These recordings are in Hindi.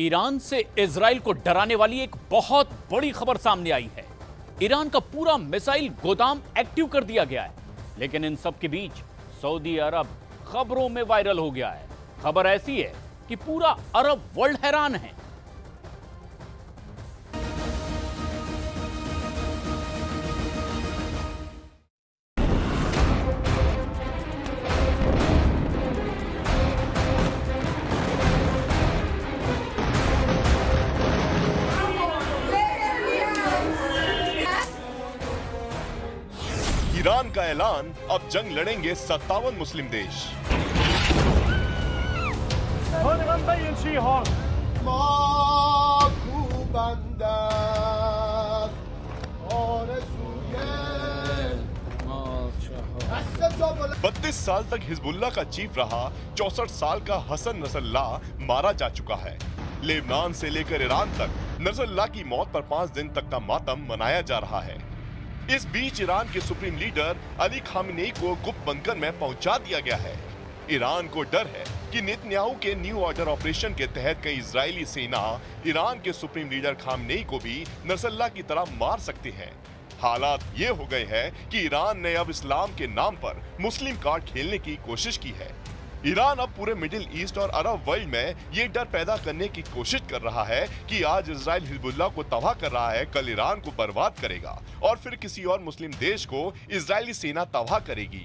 ईरान से इजराइल को डराने वाली एक बहुत बड़ी खबर सामने आई है। ईरान का पूरा मिसाइल गोदाम एक्टिव कर दिया गया है, लेकिन इन सब के बीच सऊदी अरब खबरों में वायरल हो गया है। खबर ऐसी है कि पूरा अरब वर्ल्ड हैरान है। ईरान का ऐलान, अब जंग लड़ेंगे 57 मुस्लिम देश। बत्तीस साल तक हिजबुल्लाह का चीफ रहा 64 साल का हसन नसरल्लाह मारा जा चुका है। लेबनान से लेकर ईरान तक नसरल्लाह की मौत पर 5 दिन तक का मातम मनाया जा रहा है। इस बीच ईरान के सुप्रीम लीडर अली खामेनेई को गुप्त बंकर में पहुंचा दिया गया है। ईरान को डर है कि नेतन्याहू के न्यू ऑर्डर ऑपरेशन के तहत कई इजरायली सेना ईरान के सुप्रीम लीडर खामेनेई को भी नसरल्लाह की तरह मार सकते हैं। हालात ये हो गए हैं कि ईरान ने अब इस्लाम के नाम पर मुस्लिम कार्ड खेलने की कोशिश की है। ईरान अब पूरे मिडिल ईस्ट और अरब वर्ल्ड में ये डर पैदा करने की कोशिश कर रहा है कि आज इजराइल हिजबुल्लाह को तबाह कर रहा है, कल ईरान को बर्बाद करेगा और फिर किसी और मुस्लिम देश को इजरायली सेना तबाह करेगी।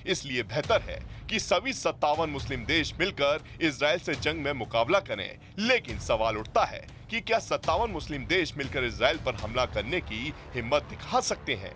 इसलिए बेहतर है कि सभी 57 मुस्लिम देश मिलकर इजराइल से जंग में मुकाबला करें। लेकिन सवाल उठता है कि क्या 57 मुस्लिम देश मिलकर इजराइल पर हमला करने की हिम्मत दिखा सकते हैं?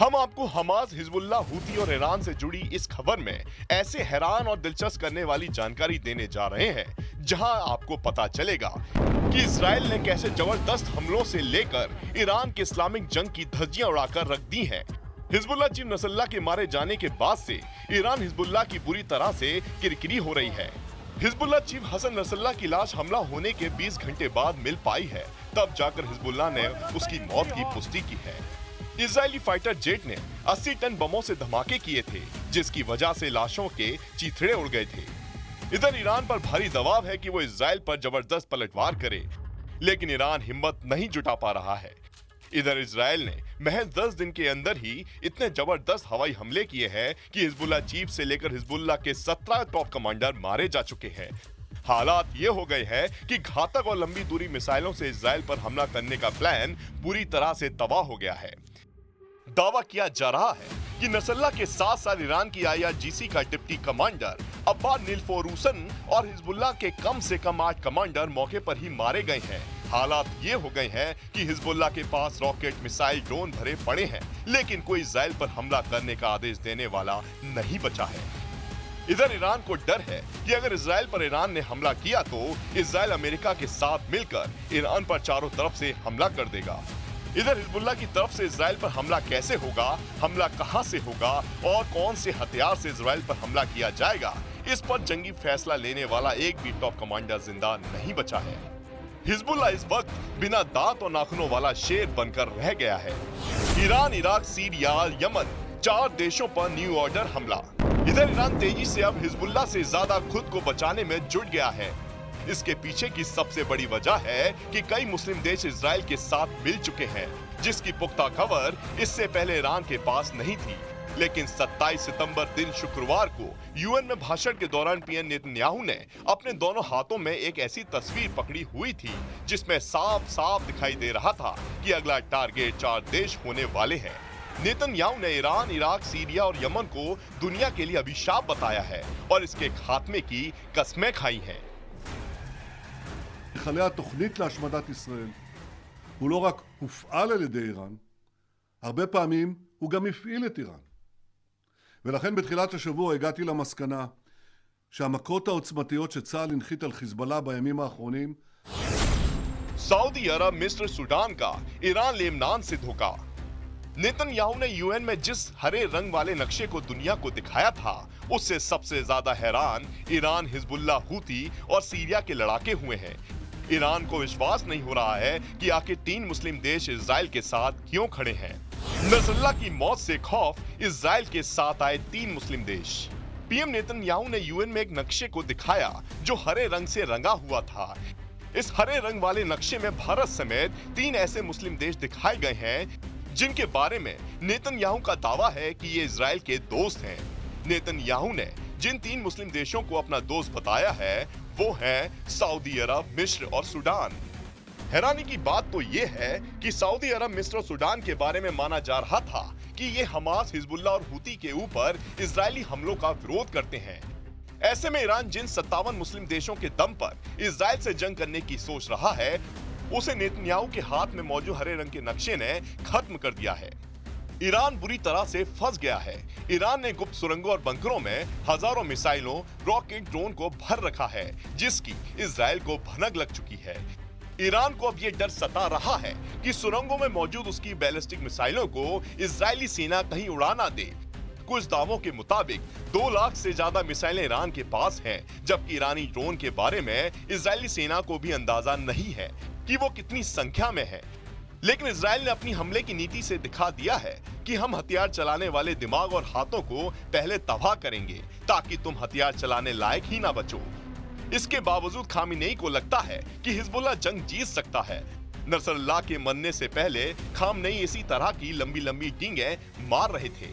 हम आपको हमास, हिजबुल्लाह, हूती और ईरान से जुड़ी इस खबर में ऐसे हैरान और दिलचस्प करने वाली जानकारी देने जा रहे हैं जहां आपको पता चलेगा कि इजराइल ने कैसे जबरदस्त हमलों से लेकर ईरान के इस्लामिक जंग की धज्जियां उड़ाकर रख दी हैं। हिजबुल्लाह चीफ नसरल्लाह के मारे जाने के बाद से ईरान हिजबुल्लाह की बुरी तरह से किरकिरी हो रही है। हिजबुल्लाह चीफ हसन नसरल्लाह की लाश हमला होने के 20 घंटे बाद मिल पाई है, तब जाकर हिजबुल्लाह ने उसकी मौत की पुष्टि की है। इजरायली फाइटर जेट ने 80 टन बमों से धमाके किए थे, जिसकी वजह से लाशों के चीथड़े उड़ गए थे। इधर ईरान पर भारी दबाव है कि वो इजराइल पर जबरदस्त पलटवार करे, लेकिन ईरान हिम्मत नहीं जुटा पा रहा है। इधर इजराइल ने महज 10 दिन के अंदर ही इतने जबरदस्त हवाई हमले किए हैं कि हिजबुल्लाह चीफ से लेकर हिजबुल्लाह के 17 टॉप कमांडर मारे जा चुके हैं। हालात ये हो गए हैं कि घातक और लंबी दूरी मिसाइलों से इजराइल पर हमला करने का प्लान पूरी तरह से तबाह हो गया है। दावा किया जा रहा है कि नसरल्लाह के साथ साथ ईरान की IRGC का डिप्टी कमांडर अब्बास निल्फोरूसन और हिजबुल्लाह के कम से कम 8 कमांडर मौके पर ही मारे गए हैं। हालात ये हो गए हैं कि हिजबुल्लाह के पास रॉकेट, मिसाइल, ड्रोन भरे पड़े हैं, लेकिन कोई इजराइल पर हमला करने का आदेश देने वाला नहीं बचा है। इधर ईरान को डर है कि अगर इजराइल पर ईरान ने हमला किया तो इजराइल अमेरिका के साथ मिलकर ईरान पर चारों तरफ से हमला कर देगा। इधर हिजबुल्लाह की तरफ से इजराइल पर हमला कैसे होगा, हमला कहां से होगा और कौन से हथियार से इजराइल पर हमला किया जाएगा, इस पर जंगी फैसला लेने वाला एक भी टॉप कमांडर जिंदा नहीं बचा है। हिजबुल्लाह इस वक्त बिना दांत और नाखूनों वाला शेर बनकर रह गया है। ईरान, इराक, सीरिया, यमन, 4 देशों पर न्यू ऑर्डर हमला। इधर ईरान तेजी से अब हिजबुल्लाह से ज्यादा खुद को बचाने में जुट गया है। इसके पीछे की सबसे बड़ी वजह है कि कई मुस्लिम देश इजराइल के साथ मिल चुके हैं, जिसकी पुख्ता खबर इससे पहले ईरान के पास नहीं थी। लेकिन 27 सितंबर दिन शुक्रवार को यूएन में भाषण के दौरान पीएम नेतन्याहू ने अपने दोनों हाथों में एक ऐसी तस्वीर पकड़ी हुई थी जिसमें साफ साफ दिखाई दे रहा था कि अगला टारगेट 4 देश होने वाले हैं। नेतन्याहू ने ईरान, इराक, सीरिया और यमन को दुनिया के लिए अभिशाप बताया है और इसके खात्मे की कस्में खाई हैं। מכלי התוכנית להשמדת ישראל הוא לא רק הופעל על ידי איראן, הרבה פעמים הוא גם הפעיל את איראן. ולכן בתחילת השבוע הגעתי למסקנה שהמכות העוצמתיות שצה"ל הנחית על חיזבאללה בימים האחרונים सऊदी अरब, मिस्र, सूडान का ईरान, लेबनान से धोखा। नेतन्याहू ने यूएन में जिस हरे रंग वाले नक्शे को दुनिया को दिखाया था, उससे सबसे ज्यादा हैरान ईरान, हिजबुल्लाह, हूती और सीरिया के लड़ाके हुए हैं। ईरान को विश्वास नहीं हो रहा है कि आखिर 3 मुस्लिम देश इजराइल के साथ क्यों खड़े हैं। नसरुल्लाह की मौत से खौफ इजराइल के साथ आए 3 मुस्लिम देश। पीएम नेतन्याहू ने यूएन में एक नक्शे को दिखाया जो हरे रंग से रंगा हुआ था। इस हरे रंग वाले नक्शे में भारत समेत 3 ऐसे मुस्लिम देश दिखाए गए हैं जिनके बारे में नेतन्याहू का दावा है कि ये इजराइल के दोस्त हैं। नेतन्याहू ने जिन 3 मुस्लिम देशों को अपना दोस्त बताया है वो हैं सऊदी अरब, मिस्र और सूडान। हैरानी की बात तो ये है कि सऊदी अरब, मिस्र और सूडान के बारे में माना जा रहा था कि ये हमास, हिजबुल्लाह और हूती के ऊपर इजरायली हमलों का विरोध करते हैं। ऐसे में ईरान जिन 57 मुस्लिम देशों के दम पर इजराइल से जंग करने की सोच रहा है उसे नेतन्याहू के हाथ में मौजूद हरे रंग के नक्शे ने खत्म कर दिया है। ईरान बुरी तरह से फंस गया है। ईरान ने गुप्त सुरंगों और बंकरों में हजारों मिसाइलों, रॉकेट, ड्रोन को भर रखा है जिसकी इजराइल को भनक लग चुकी है। ईरान को अब ये डर सता रहा है कि सुरंगों में मौजूद उसकी बैलिस्टिक मिसाइलों को इजरायली सेना कहीं उड़ा ना दे। कुछ दावों के मुताबिक 2 लाख से ज्यादा मिसाइलें ईरान के पास हैं, जबकि ईरानी ड्रोन के बारे में इजरायली सेना को भी अंदाजा नहीं है कि वो कितनी संख्या में है। लेकिन इजराइल ने अपनी हमले की नीति से दिखा दिया है कि हम हथियार चलाने वाले दिमाग और हाथों को पहले तबाह करेंगे ताकि तुम हथियार चलाने लायक ही ना बचो। इसके बावजूद खामेनेई को लगता है कि हिजबुल्लाह जंग जीत सकता है। नसरुल्लाह के मरने से पहले खामेनेई इसी तरह की लंबी लंबी डींगें मार रहे थे।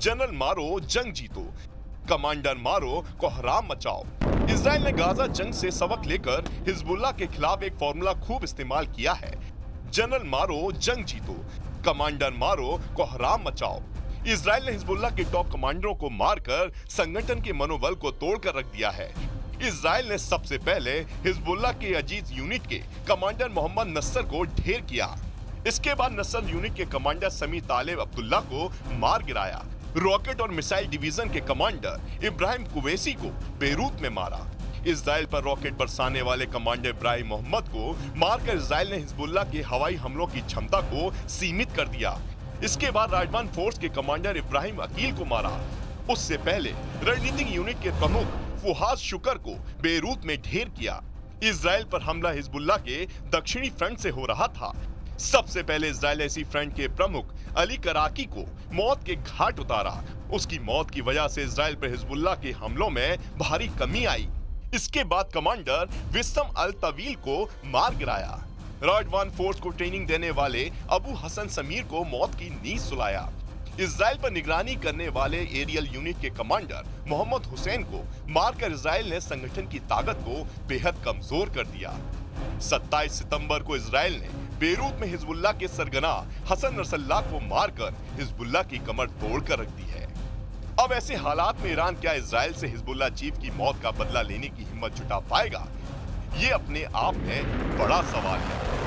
जनरल मारो जंग जीतो, कमांडर मारो कोहराम मचाओ। इजराइल ने गाजा जंग से सबक लेकर हिजबुल्लाह के खिलाफ एक फॉर्मूला खूब इस्तेमाल किया है। जनरल मारो जंग जीतो, कमांडर मारो कोहराम मचाओ। इजराइल ने हिजबुल्लाह के टॉप कमांडरों को मारकर संगठन के मनोबल को तोड़कर रख दिया है। इजराइल ने सबसे पहले हिजबुल्लाह के अजीज यूनिट के कमांडर मोहम्मद नस्सर को ढेर किया। इसके बाद नस्सर यूनिट के कमांडर समी तालिब अब्दुल्ला को मार गिराया। रॉकेट और मिसाइल डिवीजन के कमांडर इब्राहिम कुवैसी को बेरूत में मारा। इजराइल पर रॉकेट बरसाने वाले कमांडर इब्राहिम मोहम्मद को मारकर इजराइल ने हिजबुल्लाह के हवाई हमलों की क्षमता को सीमित कर दिया। इसके बाद राजवान फोर्स के कमांडर इब्राहिम अकील को मारा। उससे पहले रणनीतिक यूनिट के प्रमुख फुहाद शुकर को बेरूत में ढेर किया। इजराइल पर हमला हिजबुल्लाह के दक्षिणी फ्रंट से हो रहा था। सबसे पहले इजराइल ऐसी फ्रंट के प्रमुख अली कराकी को मौत के घाट उतारा। उसकी मौत की वजह से इजराइल पर हिजबुल्लाह के हमलों में भारी कमी आई। इसके बाद कमांडर विस्सम अल तवील को मार गिराया। राजवान फोर्स को ट्रेनिंग देने वाले अबू हसन समीर को मौत की नींद सुलाया। इजराइल पर निगरानी करने वाले एरियल यूनिट के कमांडर मोहम्मद हुसैन को मारकर इजराइल ने संगठन की ताकत को बेहद कमजोर कर दिया। 27 सितंबर को इजराइल ने बेरूत में हिजबुल्लाह के सरगना हसन नसरुल्लाह को मारकर हिजबुल्लाह की कमर तोड़कर रख दी है। अब ऐसे हालात में ईरान क्या इजराइल से हिजबुल्लाह चीफ की मौत का बदला लेने की हिम्मत जुटा पाएगा? ये अपने आप में बड़ा सवाल है।